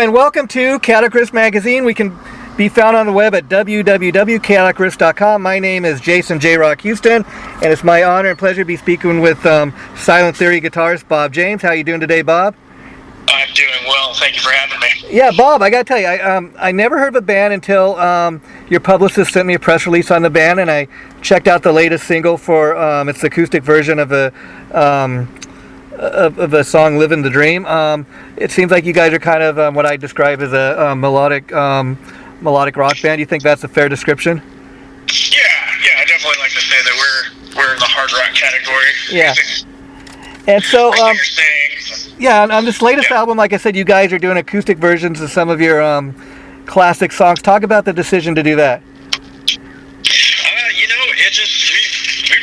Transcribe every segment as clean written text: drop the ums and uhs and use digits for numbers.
and welcome to Guitarist Magazine. We can be found on the web at www.guitarist.com. My name is Jason J. Rock Houston, and it's my honor and pleasure to be speaking with Silent Theory guitarist Bob James. How are you doing today, Bob? I'm doing well. Thank you for having me. Yeah, Bob, I gotta tell you, I never heard of a band until your publicist sent me a press release on the band, and I checked out the latest single for its the acoustic version of a song "Living the Dream." It seems like you guys are kind of what I describe as a melodic rock band. You think that's a fair description? Yeah, I definitely like to say that we're in the hard rock category. Yeah. And so, yeah, on this latest album, like I said, you guys are doing acoustic versions of some of your classic songs. Talk about the decision to do that. We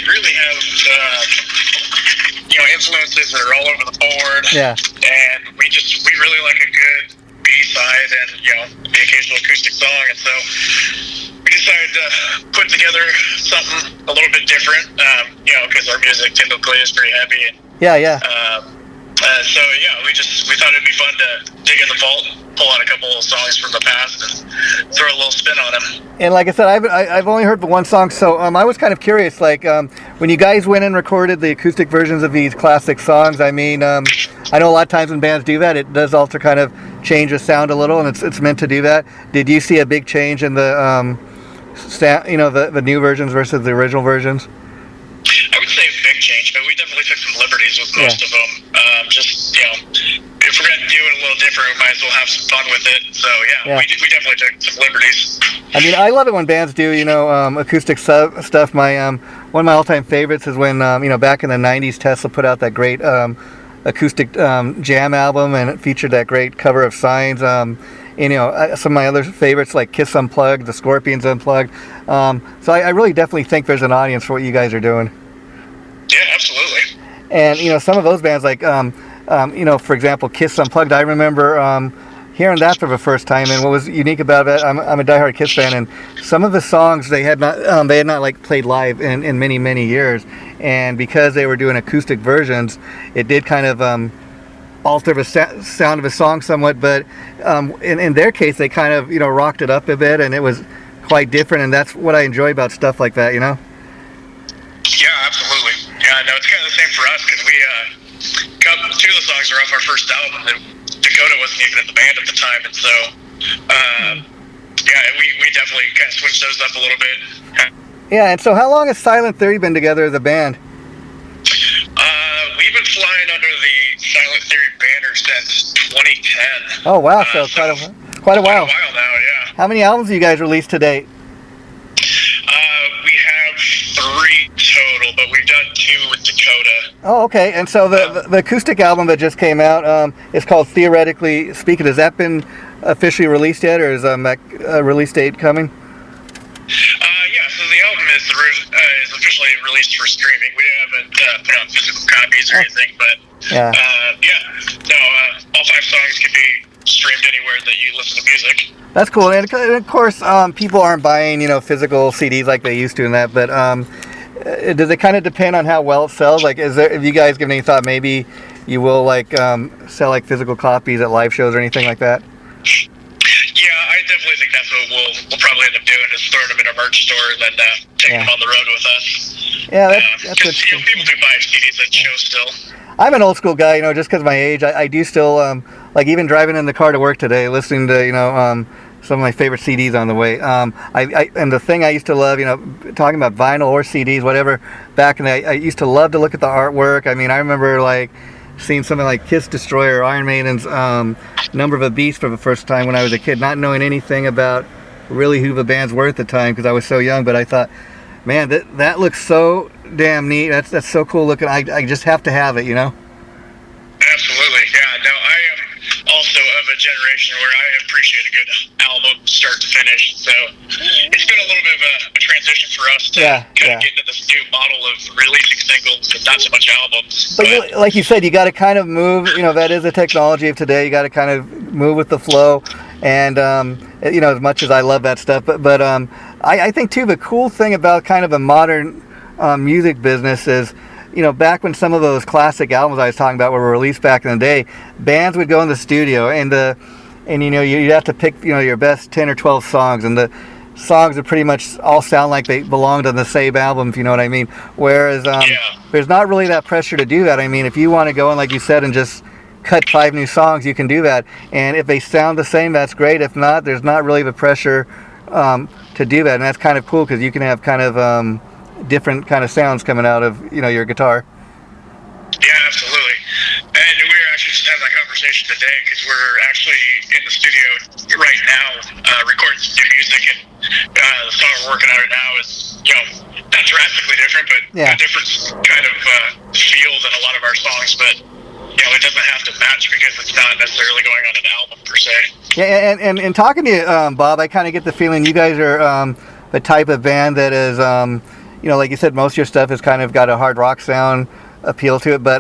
really have influences that are all over the board. Yeah. And we really like a good B-side and the occasional acoustic song, and so we decided to put together something a little bit different. Because our music typically is pretty heavy. And, Yeah. we thought it'd be fun to dig in the vault, pull out a couple of songs from the past, and throw a little spin on them. And like I said, I've only heard the one song, so I was kind of curious, like when you guys went and recorded the acoustic versions of these classic songs. I mean, I know a lot of times when bands do that, it does also kind of change the sound a little, and it's meant to do that. Did you see a big change in the the new versions versus the original versions? I would say a big change, but we definitely took some liberties with most of them. If we're going to do it a little different, we might as well have some fun with it. So, we definitely took some liberties. I mean, I love it when bands do, acoustic stuff. One of my all-time favorites is when, back in the 90s, Tesla put out that great acoustic jam album, and it featured that great cover of Signs. Some of my other favorites like Kiss Unplugged, the Scorpions Unplugged. So I really definitely think there's an audience for what you guys are doing. Yeah, absolutely. And, some of those bands like, for example, Kiss Unplugged, I remember hearing that for the first time. And what was unique about it, I'm a diehard Kiss fan, and some of the songs they had not like played live in many, many years. And because they were doing acoustic versions, it did kind of alter the sound of a song somewhat, but in their case they kind of rocked it up a bit, and it was quite different, and that's what I enjoy about stuff like that. Yeah, absolutely. Yeah, no, it's kind of the same for us, because we two of the songs are off our first album, and Dakota wasn't even in the band at the time, and so we definitely kind of switched those up a little bit. Yeah. And so how long has Silent Theory been together as a band? We've been flying under the Silent Theory banner since 2010. Oh wow, so quite a while. Quite a while now, yeah. How many albums have you guys released to date? We have 3 total, but we've done 2 with Dakota. Oh, okay. And so the acoustic album that just came out is called Theoretically Speaking. Has that been officially released yet, or is a release date coming? So the album is officially released for streaming. We haven't put out physical copies or anything, but all 5 songs can be streamed anywhere that you listen to music. That's cool. And of course, people aren't buying physical CDs like they used to in that, but does it kind of depend on how well it sells? Like, have you guys given any thought maybe you will sell like physical copies at live shows or anything like that? Yeah, I definitely think that's what we'll probably end up doing, is throwing them in a merch store and then taking them on the road with us. Yeah, that's because people do buy CDs at shows still. I'm an old school guy, just because of my age. I do still like even driving in the car to work today, listening to some of my favorite CDs on the way. And the thing I used to love, talking about vinyl or CDs, whatever. Back in the day, I used to love to look at the artwork. I mean, I remember seeing something like Kiss Destroyer, Iron Maiden's Number of a Beast for the first time when I was a kid, not knowing anything about really who the bands were at the time because I was so young. But I thought, man, that looks so damn neat. That's so cool looking. I just have to have it, Absolutely, yeah. No, I am also of a generation where I appreciate a good album start to finish. So it's been a little bit of a transition for us to kind of get into this new model of releasing singles and not so much albums. But like you said, you got to kind of move. That is the technology of today. You got to kind of move with the flow. And as much as I love that stuff, but I think too the cool thing about kind of a modern music business is, back when some of those classic albums I was talking about were released back in the day, bands would go in the studio, and and you have to pick your best 10 or 12 songs, and the songs are pretty much all sound like they belonged on the same album, if you know what I mean. Whereas there's not really that pressure to do that. I mean, if you want to go in, like you said, and just cut 5 new songs, you can do that. And if they sound the same, that's great. If not, there's not really the pressure to do that. And that's kind of cool because you can have kind of different kind of sounds coming out of your guitar. Yeah, absolutely. And we were actually just having that conversation today because we're actually in the studio right now recording some new music, and the song we're working on right now is not drastically different, but a different kind of feel than a lot of our songs, but it doesn't have to match because it's not necessarily going on an album per se. Yeah, and talking to you, Bob, I kind of get the feeling you guys are the type of band that is, like you said, most of your stuff has kind of got a hard rock sound appeal to it, but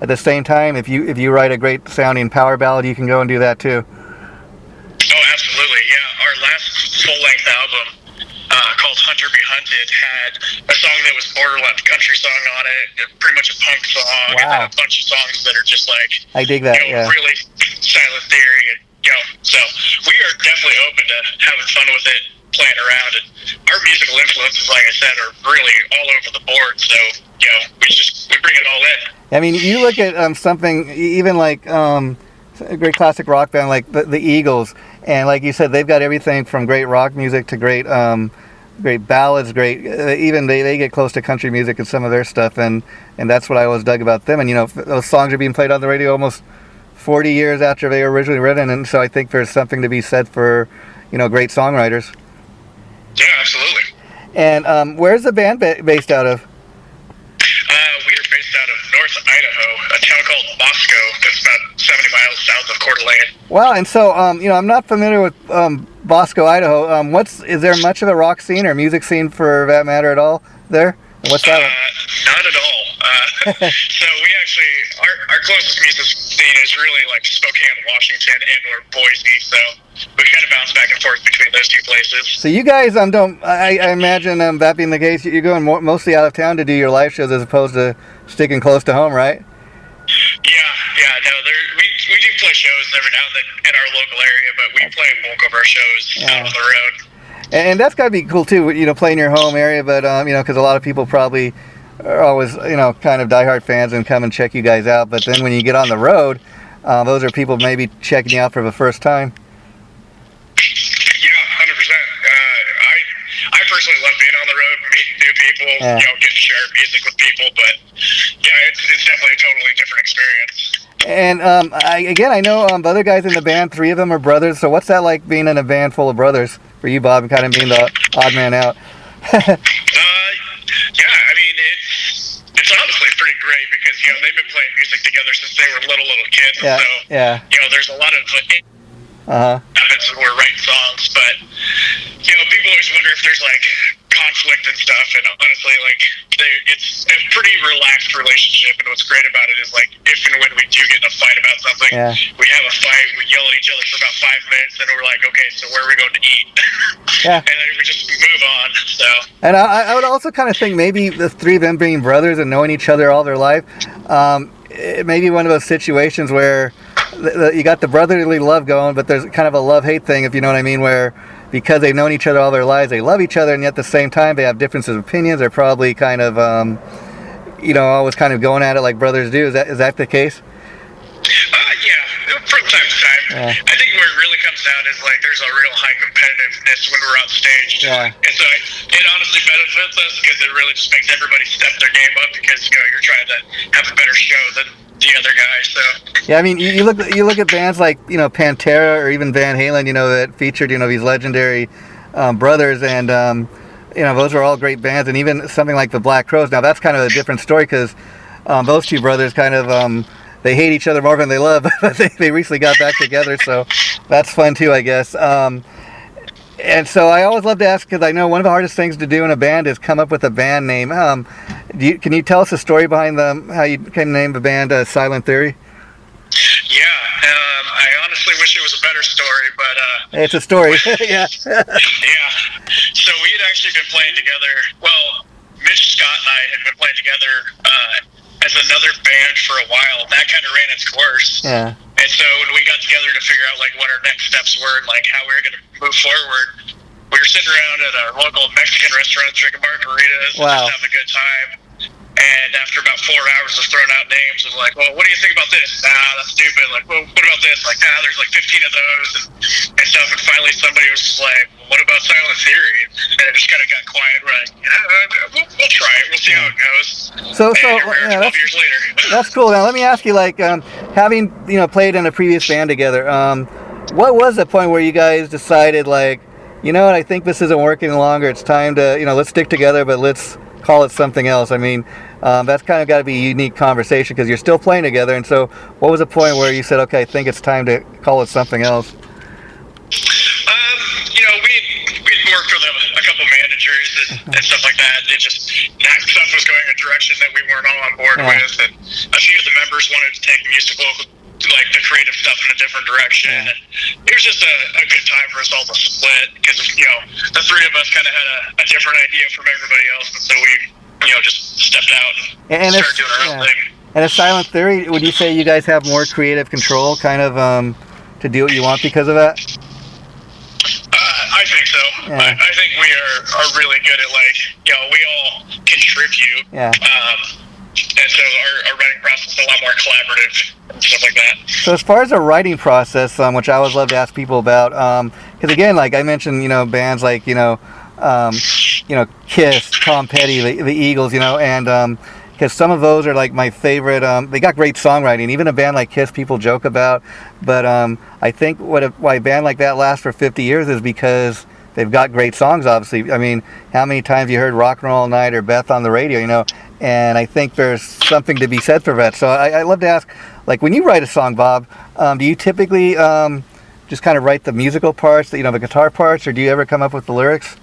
at the same time, if you write a great sounding power ballad, you can go and do that too. Oh, absolutely, yeah. Our last full-length album, called Hunter Be Hunted, had a song that was borderline country song on it, pretty much a punk song, and then a bunch of songs that are just like, I dig that, really Silent Theory, and so we are definitely open to having fun with it, playing around, and our musical influences, like I said, are really all over the board, so we bring it all in. I mean, you look at something even like a great classic rock band like the Eagles, and like you said, they've got everything from great rock music to great ballads, great even they get close to country music in some of their stuff, and that's what I always dug about them. And those songs are being played on the radio almost 40 years after they were originally written, and so I think there's something to be said for great songwriters. Yeah, absolutely. And where's the band based out of? We are based out of North Idaho, a town called Bosco that's about 70 miles south of Coeur d'Alene. Wow, and so I'm not familiar with Bosco, Idaho. Is there much of a rock scene or music scene for that matter at all there? What's that like? Not at all. So we actually, our closest music scene is really like Spokane, Washington, and or Boise. So we kind of bounce back and forth between those two places. So you guys don't. I imagine that being the case, you're going mostly out of town to do your live shows as opposed to sticking close to home, right? Yeah. No, we do play shows every now and then in our local area, but we play a bulk of our shows out on the road. And that's got to be cool too, playing your home area. But because a lot of people probably are always kind of diehard fans and come and check you guys out. But then when you get on the road, those are people maybe checking you out for the first time. Yeah, 100%. I personally love being on the road, meeting new people, getting to share music with people. But yeah, it's definitely a totally different experience. And I know other guys in the band, 3 of them are brothers. So what's that like being in a band full of brothers for you, Bob, and kind of being the odd man out? Yeah, I mean, it's honestly pretty great because, they've been playing music together since they were little kids. Yeah, so, there's a lot of happens when we're writing songs, but, people always wonder if there's, conflict and stuff, and honestly, it's a pretty relaxed relationship, and what's great about it is, if and when we do get in a fight about something, we have a fight, we yell at each other for about 5 minutes, and we're like, okay, so where are we going to eat? And then we just move on, so. And I would also kind of think maybe the 3 of them being brothers and knowing each other all their life, it may be one of those situations where you got the brotherly love going, but there's kind of a love-hate thing, if you know what I mean, where because they've known each other all their lives, they love each other, and yet at the same time they have differences of opinions. They're probably kind of, always kind of going at it like brothers do. Is that the case? Yeah, from time to time. Yeah. I think where it really comes down is there's a real high competitiveness when we're on stage. Yeah. And so it honestly benefits us because it really just makes everybody step their game up because you're trying to have a better show than the other guy. So yeah, I mean you look at bands like Pantera or even Van Halen, that featured these legendary brothers, and those are all great bands, and even something like the Black Crowes. Now that's kind of a different story because those 2 brothers kind of they hate each other more than they love, but they recently got back together, so that's fun too, I guess. And so I always love to ask, because I know one of the hardest things to do in a band is come up with a band name. Can you tell us the story behind how you came to name the band Silent Theory? Yeah, I honestly wish it was a better story, but it's a story. Yeah. Yeah. So we had actually been playing together. Well, Mitch Scott and I had been playing together as another band for a while. That kind of ran its course. Yeah. And so when we got together to figure out like what our next steps were and like how we were going to move forward, we were sitting around at our local Mexican restaurant drinking margaritas and just having a good time. And after about 4 hours of throwing out names of like, well, what do you think about this? Nah, that's stupid. Like, well, what about this? Like, nah, there's like 15 of those and stuff. And finally somebody was just like, well, what about Silent Theory? And it just kind of got quiet. We're like, yeah, we'll try it. We'll see how it goes. So yeah, 12 years later. That's cool. Now, let me ask you, like, having, played in a previous band together, what was the point where you guys decided, like, you know what, I think this isn't working longer. It's time to, let's stick together, but let's call it something else. I mean, that's kind of got to be a unique conversation because you're still playing together. And so what was the point where you said, okay, I think it's time to call it something else? We'd worked with a couple managers and stuff like that. It just, that stuff was going a direction that we weren't all on board with. And a few of the members wanted to take musical, like the creative stuff in a different direction. And it was just a good time for us all to split because, the three of us kind of had a different idea from everybody else. And so we, just stepped out and started doing our own thing. And a Silent Theory, would you say you guys have more creative control kind of to do what you want because of that? I think so. Yeah. I think we are really good at, like, we all contribute. Yeah. And so our writing process is a lot more collaborative and stuff like that. So as far as the writing process, which I always love to ask people about, because again, like I mentioned, bands like, Kiss, Tom Petty, the Eagles, and because some of those are like my favorite. They got great songwriting. Even a band like Kiss, people joke about, but I think why a band like that lasts for 50 years is because they've got great songs. Obviously, I mean, how many times you heard "Rock and Roll All Night" or "Beth" on the radio? And I think there's something to be said for that. So I love to ask, like, when you write a song, Bob, do you typically just kind of write the musical parts, the guitar parts, or do you ever come up with the lyrics?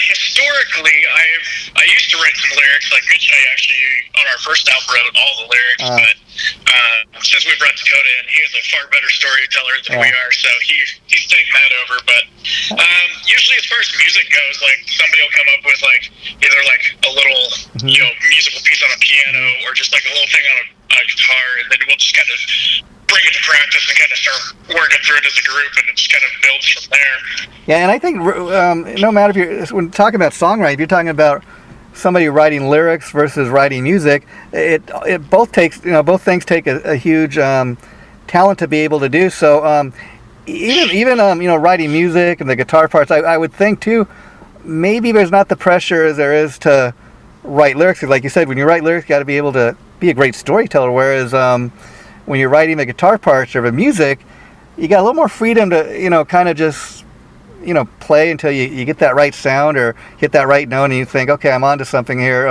Historically, I used to write some lyrics. Like Mitch and I actually, on our first album, wrote all the lyrics. But since we brought Dakota in, he is a far better storyteller than we are, so he's taken that over. But usually, as far as music goes, like somebody will come up with like either like a little musical piece on a piano or just like a little thing on a guitar, and then we'll just kind of bring it to practice and kind of start working through it as a group, and it just kind of builds from there. Yeah, and I think no matter if when talking about songwriting, if you're talking about somebody writing lyrics versus writing music, it both takes both things take a huge talent to be able to do. So even writing music and the guitar parts, I would think too, maybe there's not the pressure as there is to write lyrics. Like you said, when you write lyrics, you got to be able to be a great storyteller. Whereas when you're writing the guitar parts or the music, you got a little more freedom to kind of just play until you get that right sound or hit that right note, and you think, okay, I'm onto something here.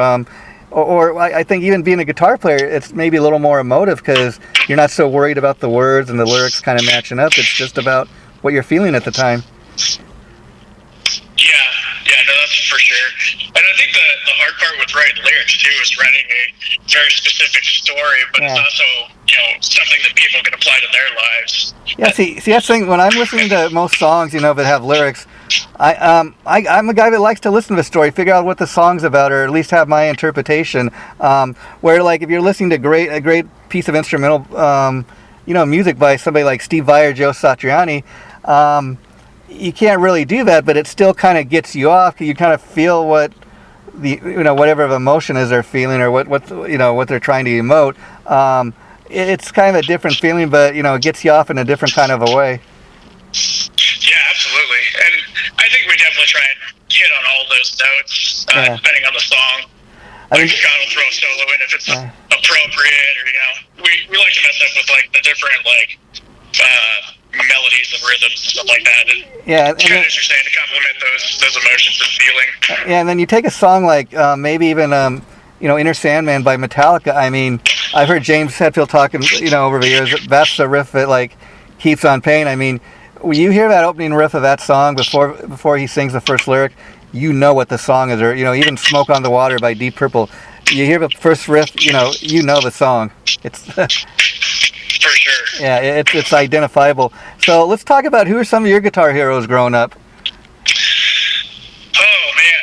Or I think even being a guitar player, it's maybe a little more emotive because you're not so worried about the words and the lyrics kind of matching up. It's just about what you're feeling at the time. Yeah, no, that's for sure. And I think the hard part with writing lyrics too is writing a very specific story, but it's also something that people can apply to their lives. Yeah, see that's the thing. When I'm listening to most songs, that have lyrics, I'm a guy that likes to listen to the story, figure out what the song's about, or at least have my interpretation. Where like if you're listening to a great piece of instrumental, music by somebody like Steve Vai or Joe Satriani, you can't really do that, but it still kind of gets you off. You kind of feel what the whatever emotion is they're feeling or what they're trying to emote. It's kind of a different feeling, but it gets you off in a different kind of a way. Yeah, absolutely. And I think we definitely try and hit on all those notes, depending on the song. Like Scott will throw a solo in if it's appropriate, or we like to mess up with like the different melodies and rhythms and stuff like that. And kind of, as you're saying, to complement those emotions and feeling. Yeah, and then you take a song like maybe even Inner Sandman by Metallica. I mean, I've heard James Hetfield talking over the years. That's the riff that like keeps on playing. I mean, when you hear that opening riff of that song before he sings the first lyric, you know what the song is. Or even Smoke on the Water by Deep Purple. You hear the first riff, you know the song. It's for sure. Yeah, it's identifiable. So let's talk about who are some of your guitar heroes growing up. Oh man,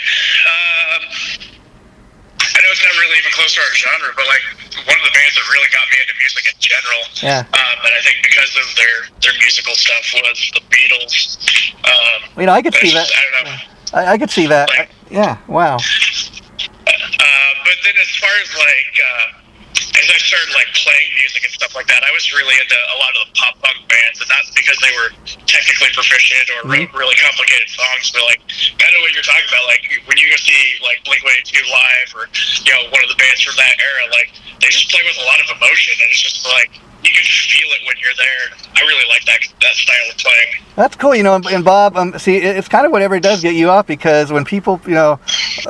I know it's not really even close to our genre, but like one of the bands that really got me into music in general. Yeah. And I think because of their musical stuff was the Beatles. I could see that. I don't know. I could see that. Yeah. Wow. But then as far as as I started playing music and stuff like that, I was really into a lot of the pop punk bands, and that's because they were technically proficient or wrote really complicated songs. But kind of what you're talking about, when you go see Blink-182 live, or one of the bands from that era, they just play with a lot of emotion, and it's just you can feel it when you're there. I really like that style of playing. That's cool, and Bob, see, it's kind of whatever does get you off, because when people,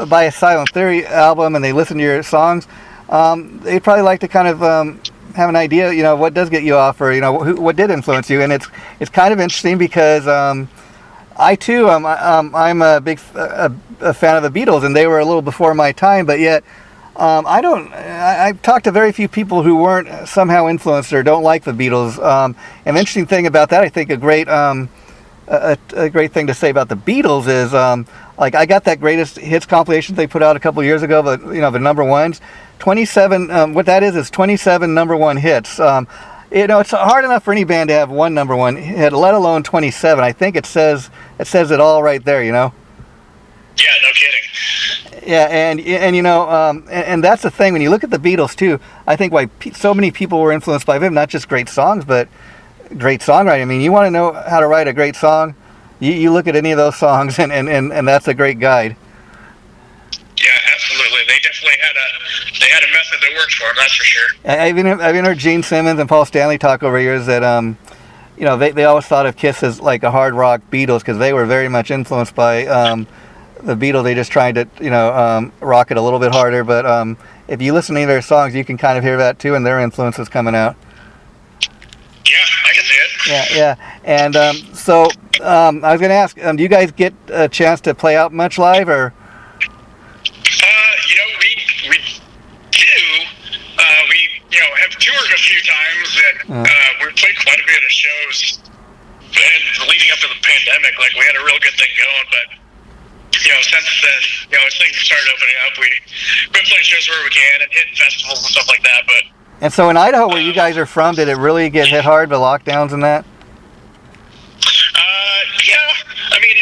buy a Silent Theory album and they listen to your songs, they'd probably like to kind of have an idea, what does get you off, or what did influence you. And it's kind of interesting because I too, I'm a big a fan of the Beatles, and they were a little before my time, but yet I've talked to very few people who weren't somehow influenced or don't like the Beatles. An interesting thing about that, I think a great thing to say about the Beatles is I got that greatest hits compilation they put out a couple years ago, but the number ones, 27. What that is 27 number one hits. It's hard enough for any band to have one number one hit, let alone 27. I think it says it all right there. Yeah, no kidding. Yeah, and that's the thing when you look at the Beatles too. I think why so many people were influenced by them, not just great songs, but great songwriting. I mean, you want to know how to write a great song, you look at any of those songs, and that's a great guide. Yeah, absolutely. They definitely had a method that worked for them. That's for sure. I've even heard Gene Simmons and Paul Stanley talk over years that they always thought of Kiss as like a hard rock Beatles, because they were very much influenced by the Beatles. They just tried to rock it a little bit harder. But if you listen to any of their songs, you can kind of hear that too, and their influence is coming out. Yeah, I can see it. Yeah. And so I was going to ask, do you guys get a chance to play out much live, or? We do. We have toured a few times, and we've played quite a bit of shows. And leading up to the pandemic, we had a real good thing going. But since then, as things started opening up, we've been playing shows where we can and hitting festivals and stuff like that. And so in Idaho, where you guys are from, did it really get hit hard, the lockdowns and that? Yeah. I mean,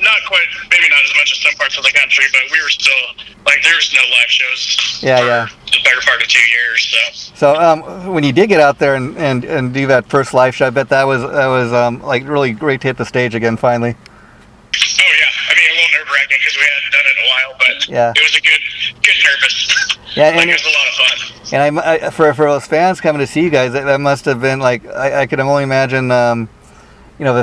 not quite, maybe not as much as some parts of the country, but we were still, there was no live shows for the better part of 2 years. So when you did get out there and do that first live show, I bet that was really great to hit the stage again finally. Oh, yeah. I mean, a little nerve-wracking because we hadn't done it in a while, but it was a good nervous. Yeah, and it was a lot of fun. And I for those fans coming to see you guys, that must have been I could only imagine the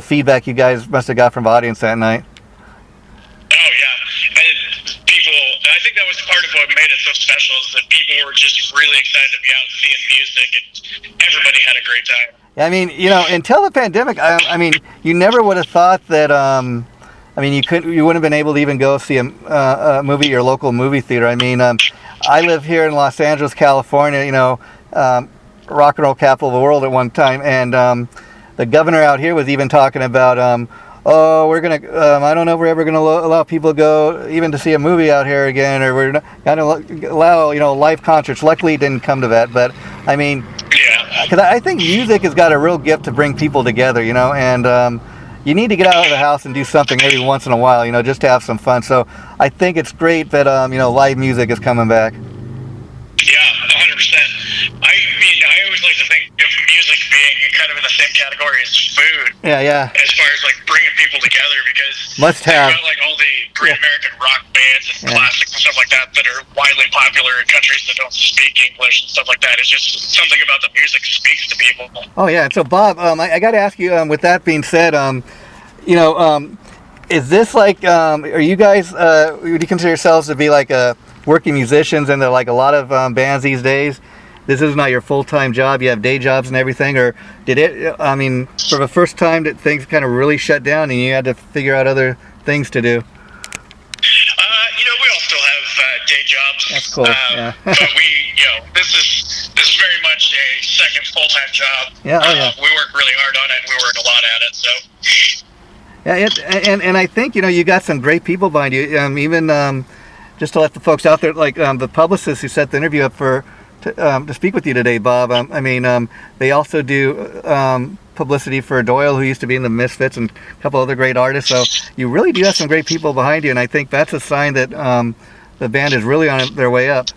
feedback you guys must have got from the audience that night. Oh yeah, and I think that was part of what made it so special, is that people were just really excited to be out seeing music, and everybody had a great time. Yeah, I mean, until the pandemic, I mean, you never would have thought that. You wouldn't have been able to even go see a movie at your local movie theater. I mean, I live here in Los Angeles, California, rock and roll capital of the world at one time, and the governor out here was even talking about, we're gonna, I don't know if we're ever gonna allow people to go even to see a movie out here again, or we're not gonna allow live concerts. Luckily, it didn't come to that, but I mean, because I think music has got a real gift to bring people together, and you need to get out of the house and do something every once in a while, just to have some fun. So I think it's great that live music is coming back. Yeah, 100%. I mean, I always like to think of music being kind of in the same category as food. Yeah. As far as bringing people together, because must have all the great American rock bands and classics and stuff like that are widely popular in countries that don't speak English and stuff like that. It's just something about the music speaks to people. Oh yeah. And so Bob, I got to ask you. With that being said, is this are you guys? Would you consider yourselves to be working musicians, and they're a lot of bands these days? This is not your full-time job. You have day jobs and everything, or did it? I mean, for the first time that things kind of really shut down, and you had to figure out other things to do. We all still have day jobs. That's cool. Yeah. But this is very much a second full-time job. Yeah. Oh yeah. We work really hard on it. We work a lot at it. So. Yeah, and I think you got some great people behind you. Even just to let the folks out there, the publicist who set the interview up for to speak with you today, Bob. I mean, they also do publicity for Doyle, who used to be in the Misfits, and a couple other great artists. So you really do have some great people behind you, and I think that's a sign that the band is really on their way up.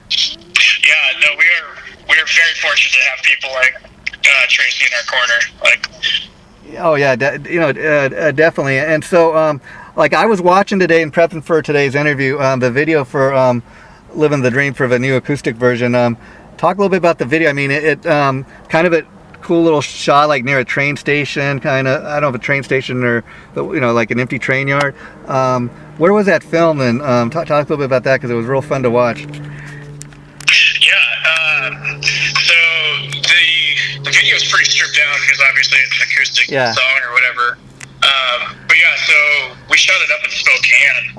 Yeah, no, we are very fortunate to have people like Tracy in our corner. Like, oh yeah, definitely. And so, like I was watching today and prepping for today's interview, the video for "Living the Dream" for the new acoustic version. Talk a little bit about the video. I mean, it kind of a cool little shot, like near a train station, kind of. I don't know if a train station or, like an empty train yard. Where was that filmed? And talk a little bit about that, because it was real fun to watch. Yeah, so the video is pretty stripped down because obviously it's an acoustic song or whatever. But yeah, so we shot it up in Spokane,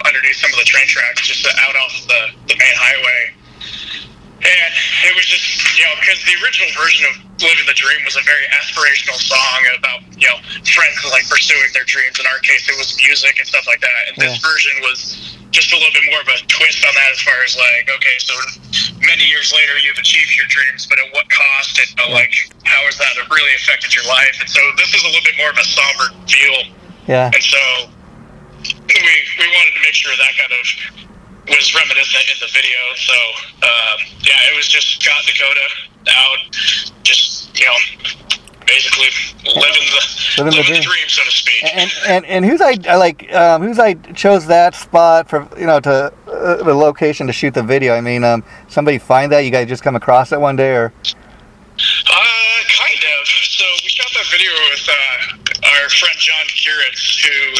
underneath some of the train tracks, just out off the main highway. And it was just, because the original version of Living the Dream was a very aspirational song about, friends like pursuing their dreams. In our case, it was music and stuff like that. And this version was just a little bit more of a twist on that, as far as like, okay, so many years later you've achieved your dreams, but at what cost? And like, how has that really affected your life? And so this is a little bit more of a somber feel. Yeah. And so we wanted to make sure that kind of was reminiscent in the video. So it was just Scott Dakota out, just basically living the dream, so to speak. And who's chose that spot for to the location to shoot the video? I mean, somebody find that? You guys just come across it one day, or? Kind of. So we shot that video with our friend John Guitarist, who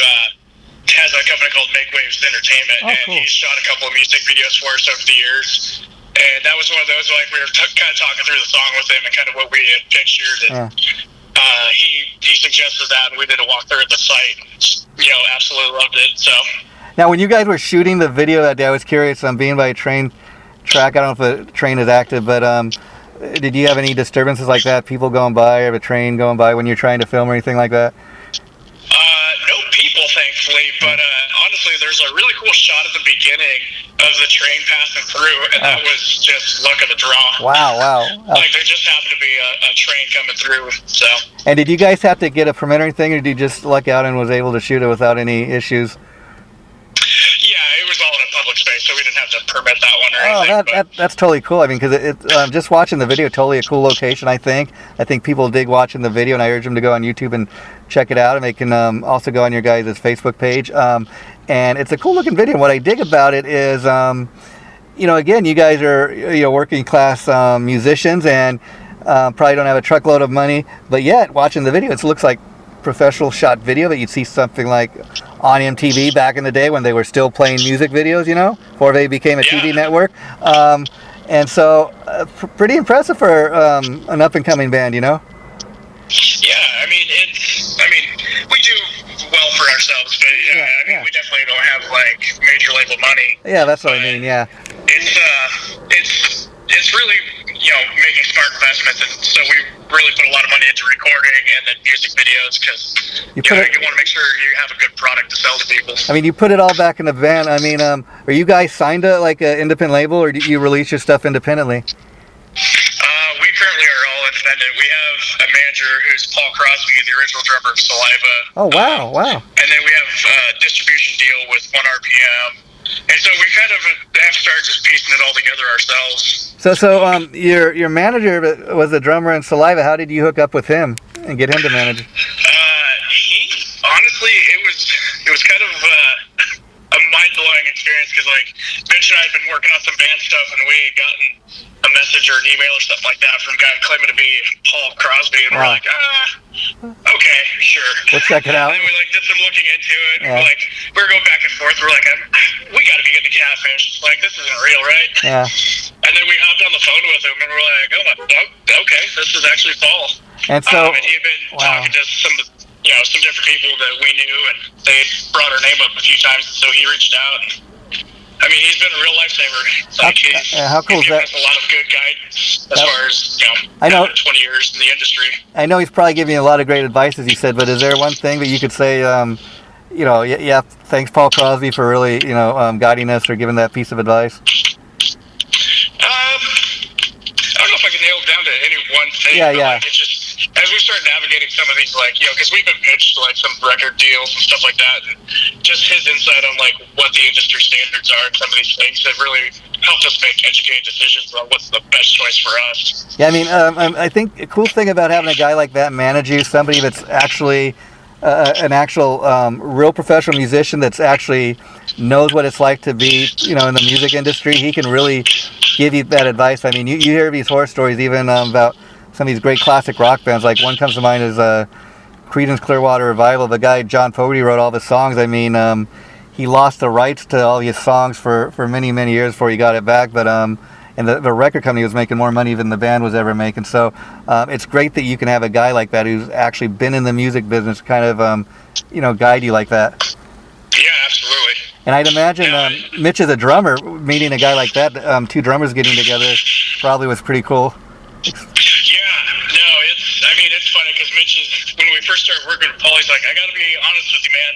has a company called Make Waves Entertainment, and he's shot a couple of music videos for us over the years. And that was one of those, like, we were kind of talking through the song with him and kind of what we had pictured. And he suggested that, and we did a walkthrough at the site. Absolutely loved it. So now, when you guys were shooting the video that day, I was curious. Being by a train track, I don't know if the train is active, but did you have any disturbances like that? People going by, or a train going by when you're trying to film or anything like that? No people, thankfully, but honestly, there's a really cool shot at the beginning of the train passing through, and that was just luck of the draw. Wow. Like, there just happened to be a train coming through, so. And did you guys have to get a permit or anything, or did you just luck out and was able to shoot it without any issues? Yeah, it was all in a public space, so we didn't have to permit that one or anything. That's totally cool. I mean, because it's just watching the video, totally a cool location, I think. I think people dig watching the video, and I urge them to go on YouTube and check it out, and they can also go on your guys' Facebook page. And it's a cool looking video. And what I dig about it is, again, you guys are working class musicians, and probably don't have a truckload of money, but yet watching the video, it looks like professional shot video that you'd see something like on MTV back in the day when they were still playing music videos, before they became a TV network. And so pretty impressive for an up and coming band, Yeah, I mean, we do well for ourselves, but we definitely don't have like major label money. Yeah, that's what I mean. Yeah, it's really making smart investments, and so we really put a lot of money into recording and then music videos, because you want to make sure you have a good product to sell to people. I mean, you put it all back in the band. I mean, are you guys signed to like an independent label, or do you release your stuff independently? We currently are all independent. We have a manager who's Paul Crosby, the original drummer of Saliva. Oh, wow. And then we have a distribution deal with 1RPM. And so we kind of have started just piecing it all together ourselves. So your manager was the drummer in Saliva. How did you hook up with him and get him to manage? He honestly, it was kind of a mind-blowing experience, because like Mitch and I had been working on some band stuff, and we had gotten a message or an email or something like that from a guy claiming to be Paul Crosby, and we're like, okay, sure. We'll check it out. And then we did some looking into it, and we were going back and forth. We're like, we got to be getting Catfish. Like, this isn't real, right? Yeah. And then we hopped on the phone with him, and we're like, okay, this is actually Paul. And so, and he had been talking to some different people that we knew, and they brought our name up a few times, and so he reached out. And, I mean, he's been a real lifesaver. Like, how cool is that? He's given us a lot of good guidance as far as, I know 20 years in the industry. I know he's probably giving you a lot of great advice, as you said, but is there one thing that you could say, thanks Paul Crosby for really, guiding us or giving that piece of advice? thing. Yeah, but, yeah. Like, it's just, as we start navigating some of these, like, because we've been pitched like some record deals and stuff like that, and just his insight on like what the industry standards are and some of these things have really helped us make educated decisions on what's the best choice for us. Yeah, I mean, I think a cool thing about having a guy like that manage you, somebody that's actually an actual real professional musician that's actually knows what it's like to be, in the music industry. He can really give you that advice. I mean, you hear these horror stories even about some of these great classic rock bands. Like one comes to mind is Creedence Clearwater Revival. The guy John Fogerty wrote all the songs. I mean, he lost the rights to all his songs for many, many years before he got it back. But and the record company was making more money than the band was ever making. So it's great that you can have a guy like that who's actually been in the music business kind of, guide you like that. Yeah, absolutely. And I'd imagine Mitch is a drummer. Meeting a guy like that, two drummers getting together probably was pretty cool. It's funny because Mitch is, when we first started working with Paul, he's like, I got to be honest with you, man.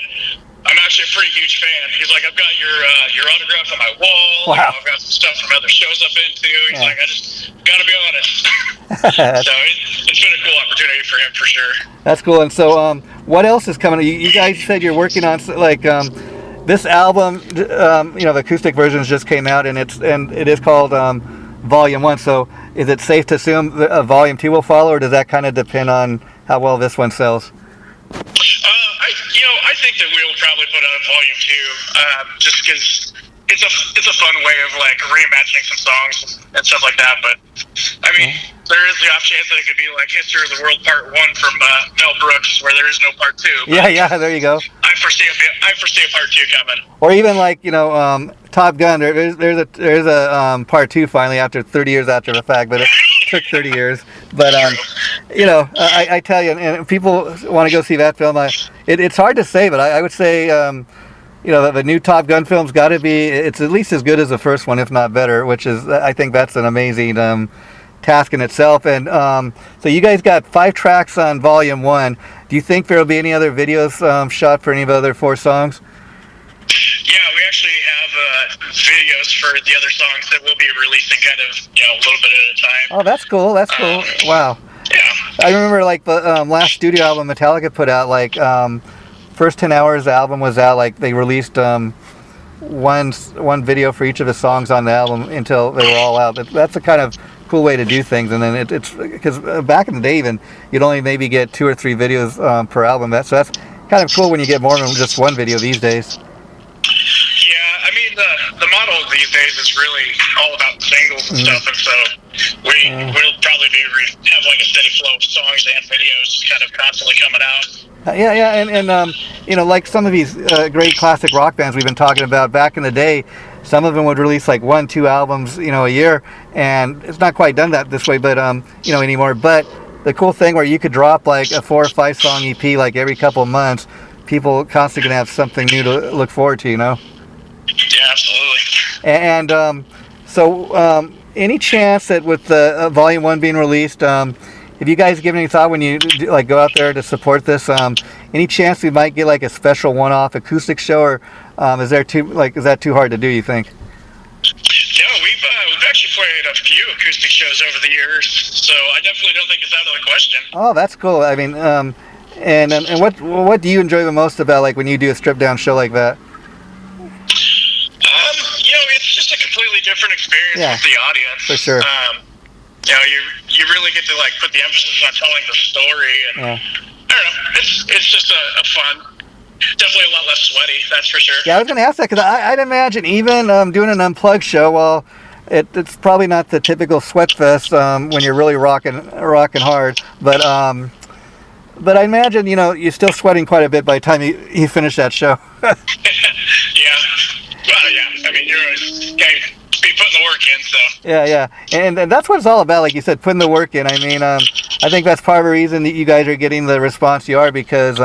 I'm actually a pretty huge fan. He's like, I've got your autograph on my wall. Wow. I've got some stuff from other shows I've been to. He's like, I just got to be honest. So it's been a cool opportunity for him for sure. That's cool. And so, what else is coming? You guys said you're working on like this album. The acoustic versions just came out, and it is called Volume 1. So, is it safe to assume that Volume 2 will follow, or does that kind of depend on how well this one sells? I think that we'll probably put out a Volume 2, just because it's a fun way of like reimagining some songs and stuff like that. But I mean, there is the off chance that it could be like History of the World Part 1 from Mel Brooks, where there is no Part 2. Yeah, there you go. I foresee a Part 2 coming. Or even like Top Gun. There's a Part 2 finally after 30 years after the fact, but it took 30 years. But I tell you, and people want to go see that film. It's hard to say, but I would say the new Top Gun film's got to be. It's at least as good as the first one, if not better. Which is, I think that's an amazing task in itself. And so you guys got 5 tracks on Volume 1. Do you think there will be any other videos shot for any of the other 4 songs? Yeah, we actually have videos for the other songs that we'll be releasing kind of, a little bit at a time. Oh, that's cool. That's cool. Wow. Yeah. I remember like the last studio album Metallica put out, like first 10 hours the album was out, like they released one video for each of the songs on the album until they were all out. That's a kind of cool way to do things. And then it's because back in the day even you'd only maybe get 2 or 3 videos per album. So that's kind of cool when you get more than just one video these days. Yeah, I mean the model these days is really all about singles and stuff, and so we'll probably have like a steady flow of songs and videos kind of constantly coming out. And like some of these great classic rock bands we've been talking about back in the day, some of them would release like 1-2 albums, a year, and it's not quite done that this way, but anymore. But the cool thing where you could drop like a 4 or 5 song EP like every couple of months, people constantly gonna have something new to look forward to, Yeah, absolutely. And so any chance that with the Volume 1 being released, have you guys given any thought when you like go out there to support this? Any chance we might get like a special one-off acoustic show, or is that too hard to do, you think? No, we've actually played a few acoustic shows over the years, so I definitely don't think it's out of the question. Oh, that's cool. I mean, and what do you enjoy the most about like when you do a stripped down show like that? It's just a completely different experience with the audience. For sure. You really get to like put the emphasis on telling the story, and I don't know, it's just a fun, definitely a lot less sweaty, that's for sure. Yeah, I was going to ask that because I'd imagine even doing an unplugged show, well, it's probably not the typical sweat fest when you're really rocking hard, but I imagine you're still sweating quite a bit by the time you finish that show. Yeah. Well, yeah. I mean, you're always got to be putting the work in, so. Yeah, and that's what it's all about. Like you said, putting the work in. I mean, I think that's part of the reason that you guys are getting the response you are, because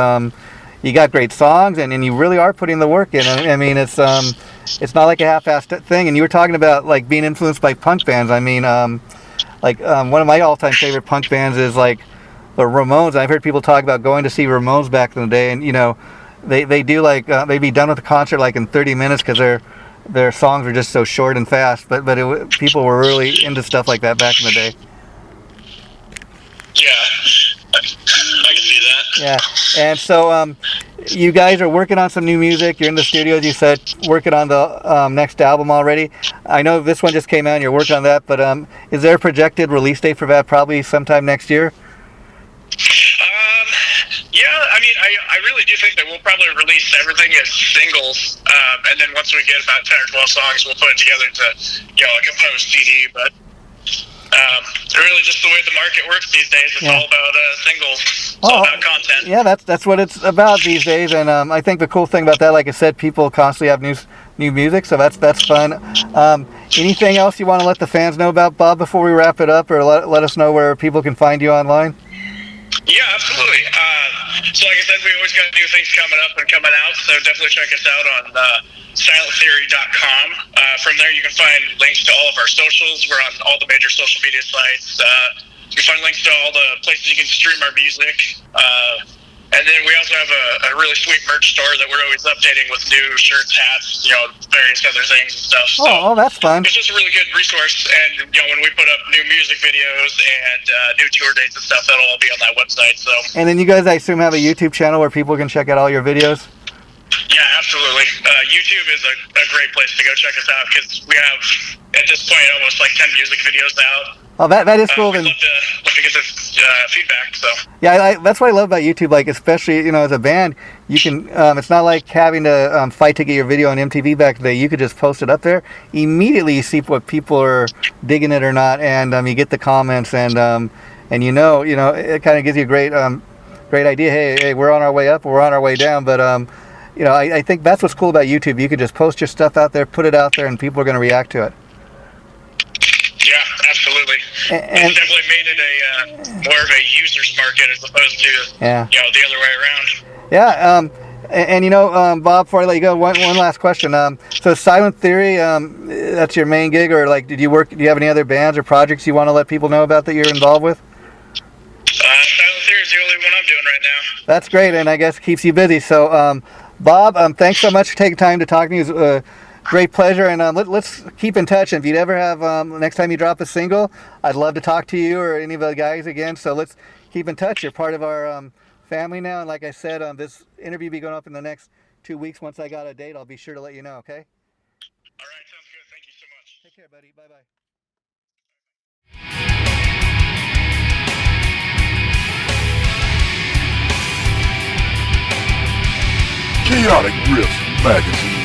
you got great songs and you really are putting the work in. I mean, it's not like a half-assed thing. And you were talking about like being influenced by punk bands. I mean, one of my all-time favorite punk bands is like the Ramones. I've heard people talk about going to see Ramones back in the day, and they do like they'd be done with the concert like in 30 minutes because their songs were just so short and fast. But people were really into stuff like that back in the day. Yeah, and so you guys are working on some new music. You're in the studio, as you said, working on the next album already. I know this one just came out and you're working on that, but is there a projected release date for that probably sometime next year? Yeah, I mean, I really do think that we'll probably release everything as singles, and then once we get about 10 or 12 songs, we'll put it together to, a composed CD, but really just the way the market works these days. It's all about singles. It's all about content. Yeah, that's what it's about these days, and I think the cool thing about that, like I said, people constantly have new music, so that's fun. Anything else you want to let the fans know about, Bob, before we wrap it up, or let us know where people can find you online? Yeah, absolutely. So like I said, we always got new things coming up and coming out, so definitely check us out on silenttheory.com. From there you can find links to all of our socials. We're on all the major social media sites. You can find links to all the places you can stream our music. And then we also have a really sweet merch store that we're always updating with new shirts, hats, various other things and stuff. So that's fun. It's just a really good resource. And, when we put up new music videos and new tour dates and stuff, that'll all be on that website. So. And then you guys, I assume, have a YouTube channel where people can check out all your videos? Yeah, absolutely. YouTube is a great place to go check us out because we have, at this point, almost like 10 music videos out. Oh, that is cool. We'd love to get this feedback. So yeah, that's what I love about YouTube. Like, especially as a band, you can. It's not like having to fight to get your video on MTV back in the day. You could just post it up there. Immediately, you see what people are digging it or not, and you get the comments, and it kind of gives you a great idea. Hey, we're on our way up, or we're on our way down. But I think that's what's cool about YouTube. You could just post your stuff out there, put it out there, and people are going to react to it. Yeah, absolutely. And it's definitely made it more of a user's market as opposed to the other way around. Yeah, Bob, before I let you go, one last question. So Silent Theory, that's your main gig, or do you have any other bands or projects you want to let people know about that you're involved with? Silent Theory is the only one I'm doing right now. That's great, and I guess keeps you busy. So Bob, thanks so much for taking time to talk to me. It was great pleasure, and let's keep in touch. And if you'd ever have next time you drop a single, I'd love to talk to you or any of the guys again. So let's keep in touch. You're part of our family now, and like I said, this interview will be going up in the next 2 weeks. Once I got a date, I'll be sure to let you know. Okay? All right, sounds good. Thank you so much. Take care, buddy. Bye bye. Chaotic Riff Magazine.